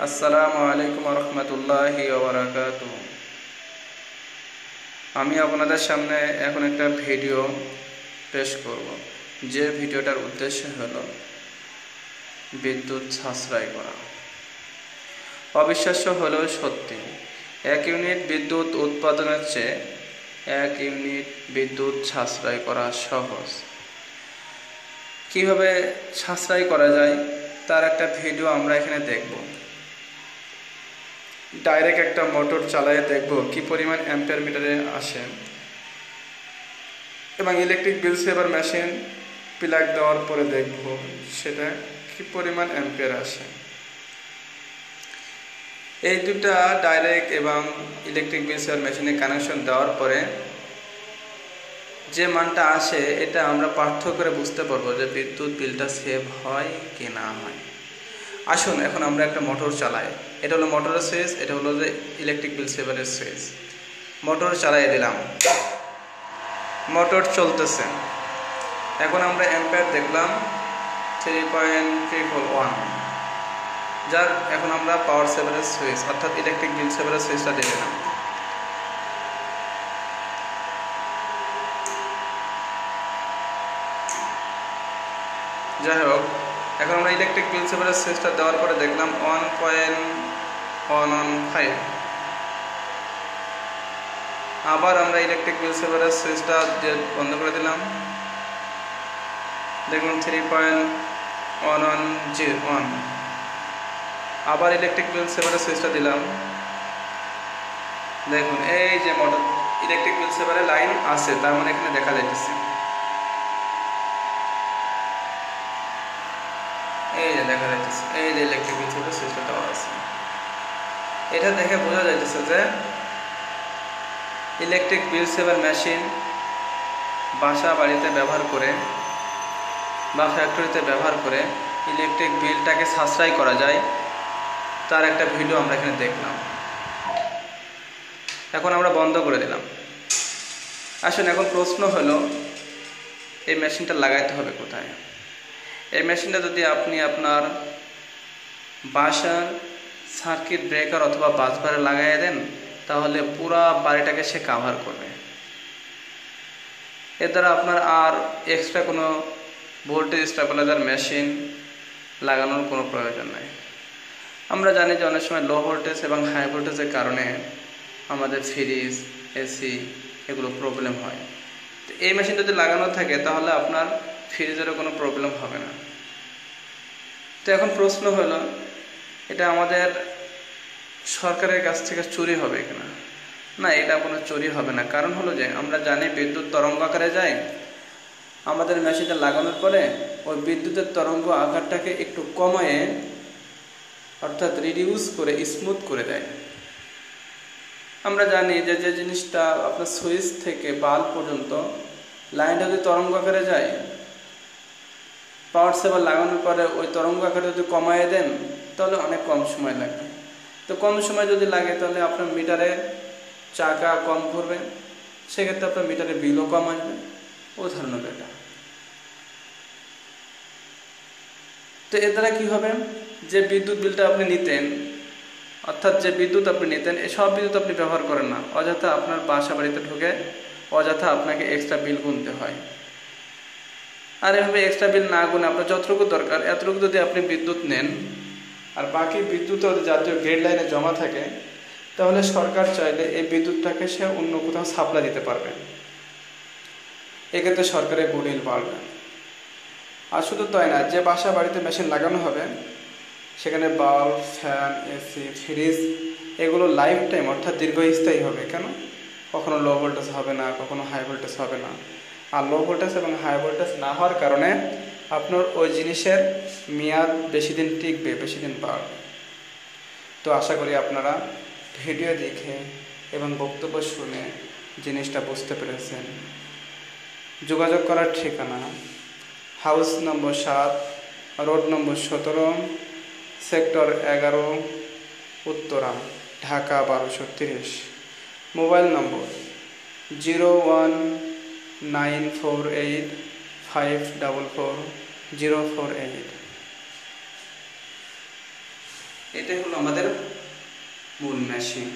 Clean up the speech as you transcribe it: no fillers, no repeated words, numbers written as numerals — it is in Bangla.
আসসালামু আলাইকুম রহমতুল্লাহি ওয়া বারাকাতুহু। আমি আপনাদের সামনে এখন একটা ভিডিও পেশ করব, যে ভিডিওটার উদ্দেশ্য হলো বিদ্যুৎ সাশ্রয় করা। অবিশ্বাস্য হলেও সত্যি, 1 ইউনিট বিদ্যুৎ উৎপাদনের চেয়ে 1 ইউনিট বিদ্যুৎ সাশ্রয় করা সহজ। কিভাবে সাশ্রয় করা যায় তার একটা ভিডিও আমরা এখানে দেখব। ডাইরেক্ট একটা মোটর চালিয়ে দেখব কি পরিমাণ অ্যাম্পিয়ার মিটারে আসে, এবং ইলেকট্রিক বিল সেভার মেশিন প্লাগ দেওয়ার পরে দেখব সেটা কি পরিমাণ অ্যাম্পিয়ার আসে। এই দুটা ডাইরেক্ট এবং ইলেকট্রিক বিল সেভার মেশিনে কানেকশন দেওয়ার পরে যে মানটা আসে, এটা আমরা পার্থক্য করে বুঝতে পারবো যে বিদ্যুৎ বিলটা সেভ হয় কি না হয়। আসুন এখন আমরা একটা মোটর চালাই। এটা হলো মোটরের সুইচ, এটা হলো যে ইলেকট্রিক বিল সেভারের সুইচ। মোটর চালাই দিলাম, মোটর চলতেছে। এখন আমরা অ্যাম্পিয়ার দেখলাম 3.341, যার এখন আমরা পাওয়ার সেভারের সুইচ অর্থাৎ ইলেকট্রিক বিল সেভারের সুইচটা দিয়ে দিলাম। যাই হোক, এখন আমরা ইলেকট্রিক বিল সেভারের সুইচটা দেওয়ার পরে দেখলাম 1.115। আবার আমরা ইলেকট্রিক বিল সেভারের সুইচটা বন্ধ করে দিলাম, দেখুন 3.1101। আবার ইলেকট্রিক বিল সেভারের সুইচটা দিলাম, দেখুন এই যে মোটর ইলেকট্রিক বিল সেভারের লাইন আছে, তার মানে এখানে দেখা যাইতেছে, এই যে দেখা যাইতেছে, এই যে ইলেকট্রিক বিল সেভারের সুইচটা দেওয়া আছে। এটা দেখে বোঝা যাইতেছে যে ইলেকট্রিক বিল সেভার মেশিন বাসা বাড়িতে ব্যবহার করে বা ফ্যাক্টরিতে ব্যবহার করে ইলেকট্রিক বিলটাকে সাশ্রয় করা যায়, তার একটা ভিডিও আমরা এখানে দেখলাম। এখন আমরা বন্ধ করে দিলাম। আসুন, এখন প্রশ্ন হলো এই মেশিনটা লাগাইতে হবে কোথায়। এই মেশিনটা যদি আপনি আপনার বাসার সার্কিট ব্রেকার অথবা বাসবারে লাগাই দেন, তাহলে পুরা বাড়িটাকে সে কাভার করবে। এর দ্বারা আপনার আর এক্সট্রা কোনো ভোল্টেজ স্টেবিলাইজার মেশিন লাগানোর কোনো প্রয়োজন নাই। আমরা জানি যে অনেক সময় লো ভোল্টেজ এবং হাই ভোল্টেজের কারণে আমাদের ফ্রিজ, এসি এগুলো প্রবলেম হয়। তো এই মেশিন যদি লাগানো থাকে তাহলে আপনার ফ্রিজেরও কোনো প্রবলেম হবে না। তো এখন প্রশ্ন হলো, এটা আমাদের সরকারের কাছ থেকে চুরি হবে কিনা? না, এটা কোনো চুরি হবে না। কারণ হলো যে আমরা জানি বিদ্যুৎ তরঙ্গ আকারে যায়। আমাদের মেশিনটা লাগানোর পরে ওই বিদ্যুতের তরঙ্গ আকারটাকে একটু কমায়ে অর্থাৎ রিডিউস করে স্মুথ করে দেয়। আমরা জানি যে যে জিনিসটা আপনার সুইচ থেকে বাল্ব পর্যন্ত লাইনটা যদি তরঙ্গ আকারে যায়, পাওয়ার সেভার লাগানোর পরে ওই তরঙ্গ আকারে যদি কমায় দেন তাহলে অনেক কম সময় লাগবে। তো কম সময় যদি লাগে তাহলে আপনার মিটারে চাকা কম ঘুরবে, সেক্ষেত্রে আপনার মিটারে বিলও কম আসবে। উদাহরণ এটা। তো এর দ্বারা কী হবে, যে বিদ্যুৎ বিলটা আপনি নিতেন অর্থাৎ যে বিদ্যুৎ আপনি নিতেন, এই সব বিদ্যুৎ আপনি ব্যবহার করেন না, অযথা আপনার বাসা বাড়িতে ঢুকে অযথা আপনাকে এক্সট্রা বিল গুনতে হয়। আর এভাবে এক্সট্রা বিল না গুনে আপনার যতটুকু দরকার এতটুকু যদি আপনি বিদ্যুৎ নেন, আর বাকি বিদ্যুৎ জাতীয় গ্রিড লাইনে জমা থাকে, তাহলে সরকার চাইলে এই বিদ্যুৎটাকে সে অন্য কোথাও সাপ্লাই দিতে পারবে। এক্ষেত্রে সরকারের গুডউইল বাড়বে। আর শুধু তাই না, যে বাসা বাড়িতে মেশিন লাগানো হবে সেখানে বাল্ব, ফ্যান, এসি, ফ্রিজ এগুলো লাইফ টাইম অর্থাৎ দীর্ঘস্থায়ী হবে। কেন? কখনো লো ভোল্টেজ হবে না, কখনো হাই ভোল্টেজ হবে না। আর লো ভোল্টেজ এবং হাই ভোল্টেজ না হওয়ার কারণে আপনার ওই জিনিসের মেয়াদ বেশি দিন টিকবে, বেশি দিন বাড়বে। তো আশা করি আপনারা ভিডিও দেখে এবং বক্তব্য শুনে জিনিসটা বুঝতে পেরেছেন। যোগাযোগ করার ঠিকানা হাউস নম্বর 7, road number 17, sector 11, Uttara, Dhaka 1230। Mobile নম্বর 01948544048। এটাই হলো আমাদের মূল মেশিন।